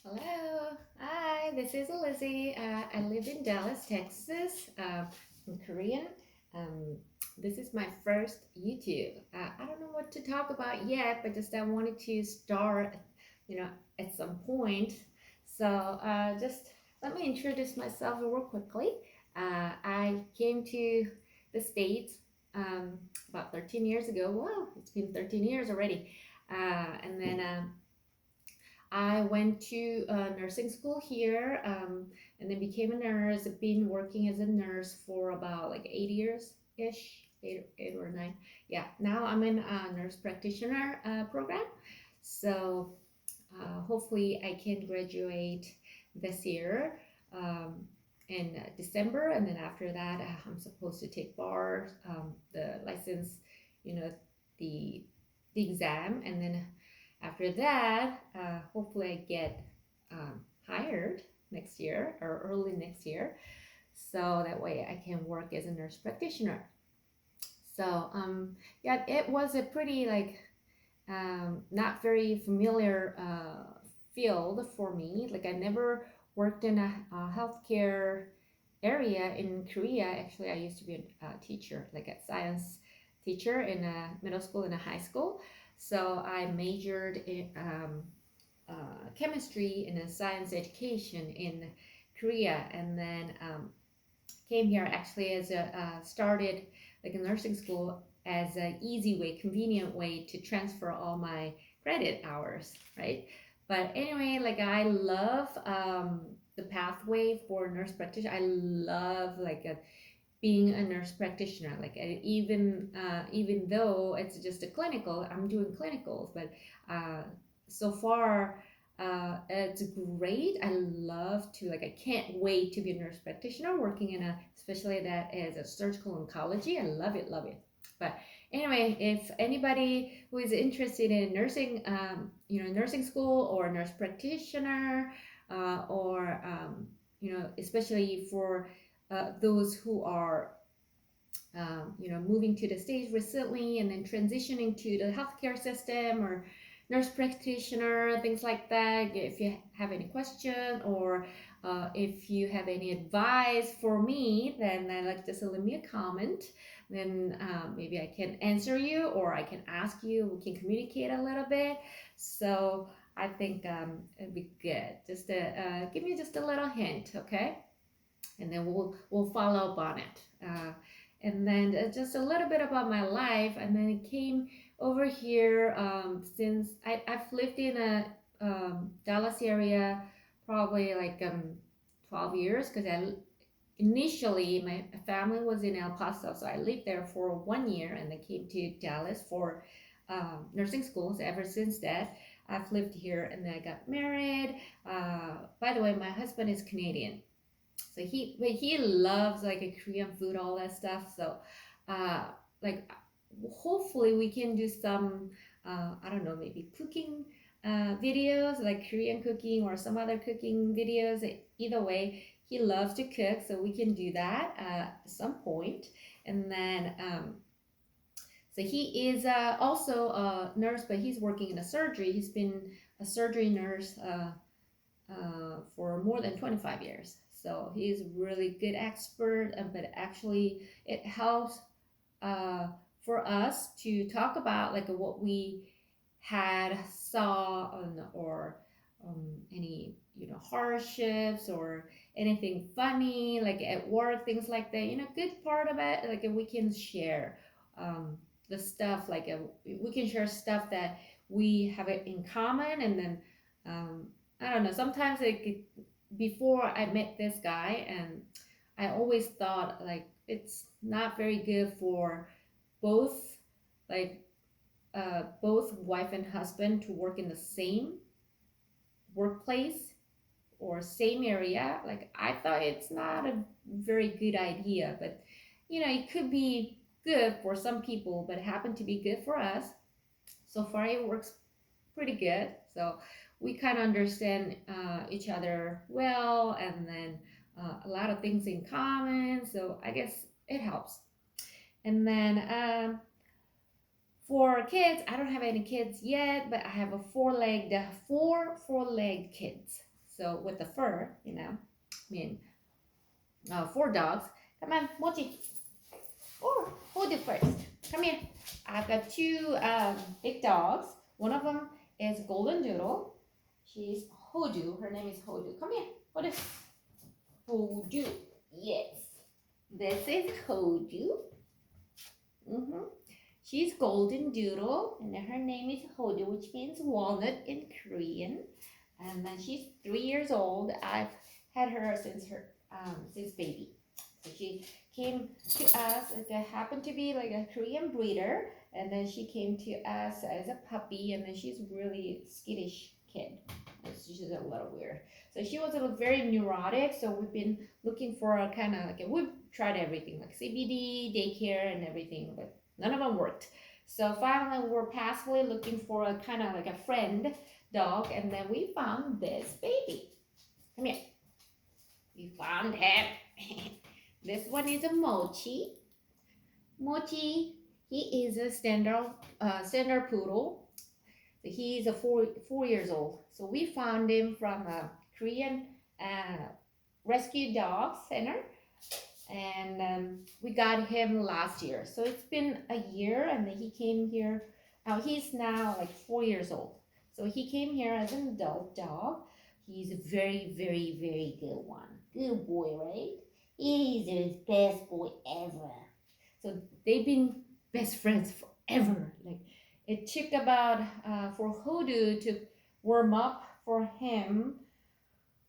Hello, hi, this is Lizzie. I live in Dallas, Texas. I'm Korean. Um, this is my first YouTube. I don't know what to talk about yet, but just I wanted to start, you know, at some point. Just let me introduce myself real quickly. I came to the States about 13 years ago. Wow, it's been 13 years already. And then I went to nursing school here and then became a nurse. I've been working as a nurse for about like 8 years ish, eight or nine. Yeah, now I'm in a nurse practitioner program. So hopefully I can graduate this year in December. And then after that, I'm supposed to take bar, the license, you know, the, the exam. And then after that, hopefully I get hired next year or early next year. So that way I can work as a nurse practitioner. Yeah, it was a pretty like not very familiar field for me. Like I never worked in a healthcare area in Korea. Actually, I used to be a teacher, like a science teacher in a middle school and a high school. So I majored in chemistry and a science education in Korea, and then came here actually as a started like a nursing school as an easy way, convenient way to transfer all my credit hours, right? But anyway, like I love the pathway for nurse practitioner. I love being a nurse practitioner. Even though it's just a clinical, I'm doing clinicals, but uh, so far it's great. I love to like I can't wait to be a nurse practitioner working in a especially that as a surgical oncology. I love it, love it. But anyway, if anybody who is interested in nursing, nursing school or nurse practitioner, or especially for those who are moving to the States recently and then transitioning to the healthcare system or nurse practitioner, things like that. If you have any question or if you have any advice for me, then like just leave me a comment. Then maybe I can answer you or I can ask you. We can communicate a little bit. So I think it'd be good. Just give me just a little hint, okay? And then we'll follow up on it. And then just a little bit about my life, and then it came over here since I've lived in a Dallas area probably 12 years because initially my family was in El Paso, so I lived there for 1 year and then came to Dallas for nursing schools. Ever since that, I've lived here and then I got married. By the way, my husband is Canadian, so he loves like a Korean food, all that stuff. So, uh, like hopefully we can do some I don't know, maybe cooking videos like Korean cooking or some other cooking videos. Either way, he loves to cook, so we can do that at some point. And then so he is also a nurse, but he's working in a surgery. He's been a surgery nurse for more than 25 years. So he's a really good expert, but actually it helps uh, for us to talk about like what we had saw or any hardships or anything funny like at work, things like that. Good part of it, like we can share um, the stuff we can share stuff that we have it in common, and then um, I don't know. Sometimes before I met this guy, and I always thought like it's not very good for both like both wife and husband to work in the same workplace or same area. Like I thought it's not a very good idea, but it could be good for some people, but it happened to be good for us. So far, it works pretty good. So we kind of understand each other well, and then a lot of things in common. So I guess it helps. And then for kids, I don't have any kids yet, but I have four four-legged kids. So with the fur, I mean, 4 dogs. Come on, Mochi. Or hold it first. Come here. I've got two big dogs. One of them is golden doodle. She's Hodu. Her name is Hodu. Come here. What is Hodu? Yes. This is Hodu. She's golden doodle, and her name is Hodu, which means walnut in Korean. And then she's 3 years old. I've had her since baby. So she came to us. It happened to be like a Korean breeder, and then she came to us as a puppy, and then she's really skittish kid. She's just a little weird. So she was a very neurotic. So we've been looking for a kind of we've tried everything like CBD, daycare, and everything, but none of them worked. So finally, we're passively looking for a kind of like a friend dog, and then we found this baby. Come here. We found him. This one is a Mochi. Mochi, he is a standard poodle. He's a 4 years old. So we found him from a Korean rescue dog center, and we got him last year. So it's been a year, and then he came here. He's now like 4 years old. So he came here as an adult dog. He's a very, very, very good one. Good boy, right? He's the best boy ever. So they've been best friends forever. Like it took about for Hodu to warm up for him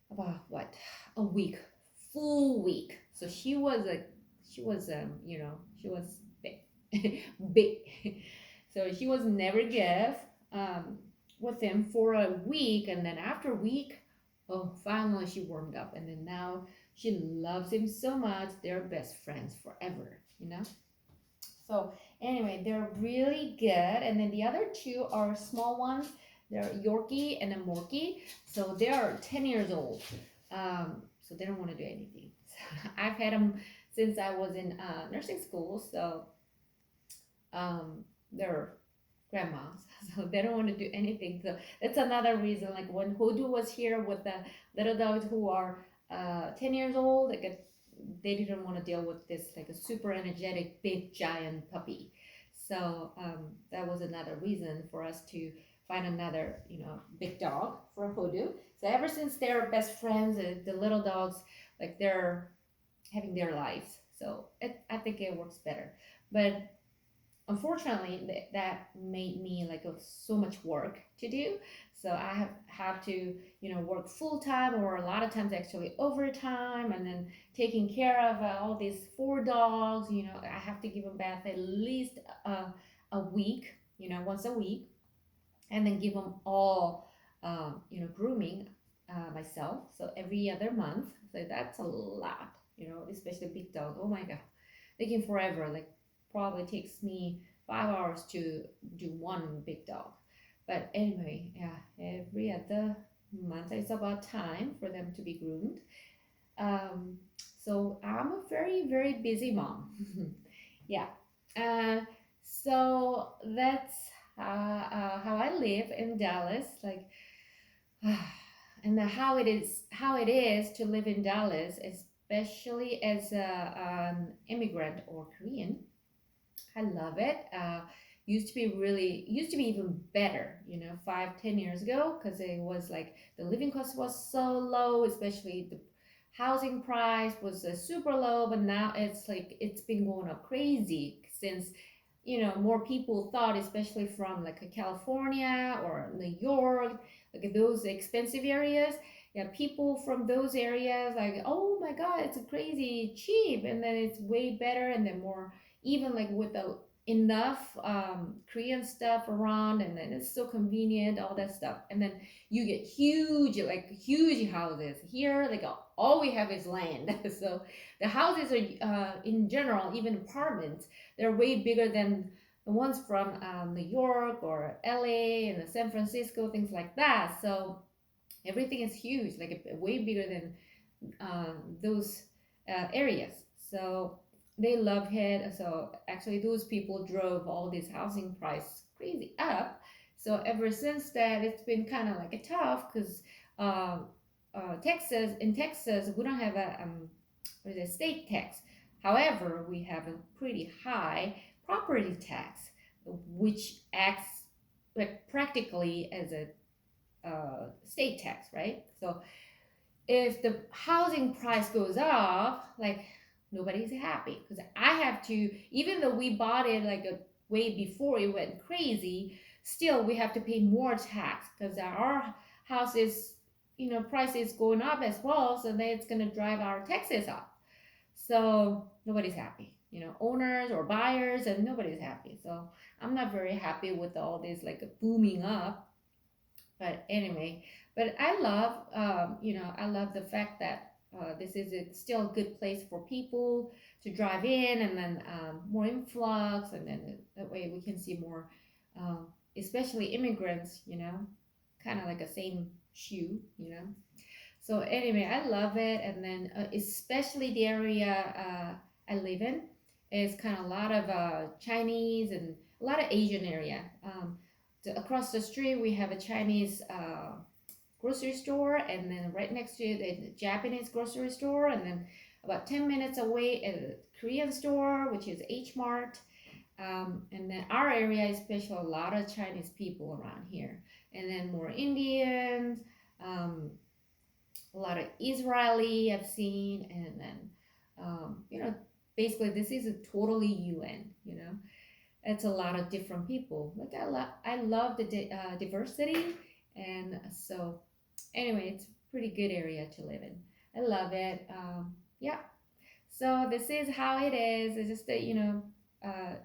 about what, a week, full week. So she was big, big. So she was never give with him for a week, and then after a week, oh, finally she warmed up, and then now she loves him so much. They're best friends forever. So anyway, they're really good. And then the other two are small ones. They're Yorkie and a Morkie. So they are 10 years old. So they don't want to do anything. So I've had them since I was in nursing school. So they're grandmas. So they don't want to do anything. So that's another reason. Like when Hodu was here with the little dogs who are 10 years old, they didn't want to deal with this like a super energetic big giant puppy. So that was another reason for us to find another big dog for Hodu. So ever since they're best friends, the little dogs, like they're having their lives. So I think it works better. But unfortunately, that made me like so much work to do. So I have to work full time, or a lot of times actually overtime, and then taking care of all these 4 dogs. I have to give them bath at least a week, once a week, and then give them all grooming myself. So every other month. So that's a lot, especially big dog. Oh my god, taking forever. Like probably takes me 5 hours to do one big dog. But anyway, yeah, every other month it's about time for them to be groomed. Um, so I'm a very, very busy mom. Yeah. Uh, so that's how I live in Dallas. Like, and how it is to live in Dallas, especially as an immigrant or Korean. I love it. Used to be even better, 5, 10 years ago, because it was like the living cost was so low, especially the housing price was super low. But now it's like it's been going up crazy since more people thought, especially from like California or New York, like those expensive areas. Yeah, people from those areas like, oh my god, it's crazy cheap, and then it's way better, and then more even like with enough Korean stuff around, and then it's so convenient, all that stuff, and then you get huge houses here. Like all we have is land. So the houses are in general, even apartments, they're way bigger than the ones from New York or LA and San Francisco, things like that. So everything is huge, like way bigger than those areas. So they love it. So actually, those people drove all this housing price crazy up. So ever since that, it's been kind of like a tough because Texas, in Texas, we don't have a what is it, state tax. However, we have a pretty high property tax, which acts like practically as a state tax, right? So if the housing price goes up, like nobody's happy because I have to, even though we bought it like a way before it went crazy, still we have to pay more tax because our house is, price is going up as well. So then it's going to drive our taxes up. So nobody's happy, owners or buyers, and nobody's happy. So I'm not very happy with all this like booming up. But anyway, but I love the fact that this is still a good place for people to drive in, and then more influx, and then that way we can see more, especially immigrants, kind of like a same shoe. So anyway, I love it, and then especially the area I live in is kind of a lot of Chinese and a lot of Asian area. Across the street we have a Chinese grocery store, and then right next to it a Japanese grocery store, and then about 10 minutes away a Korean store, which is H Mart. And then our area is special, a lot of Chinese people around here, and then more Indians, a lot of Israeli I've seen, and then basically this is a totally UN. It's a lot of different people. Like I love the diversity, and so anyway, it's a pretty good area to live in. I love it. Yeah. So this is how it is. It's just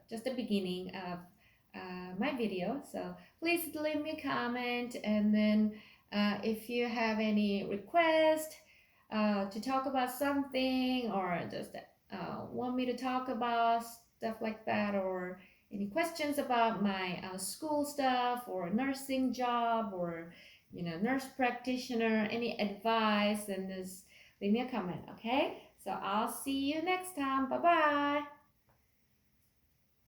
just the beginning of my video. So please leave me a comment, and then if you have any request to talk about something, or just want me to talk about stuff like that, or any questions about my school stuff or nursing job, or nurse practitioner, any advice, then just leave me a comment. Okay, so I'll see you next time. Bye bye.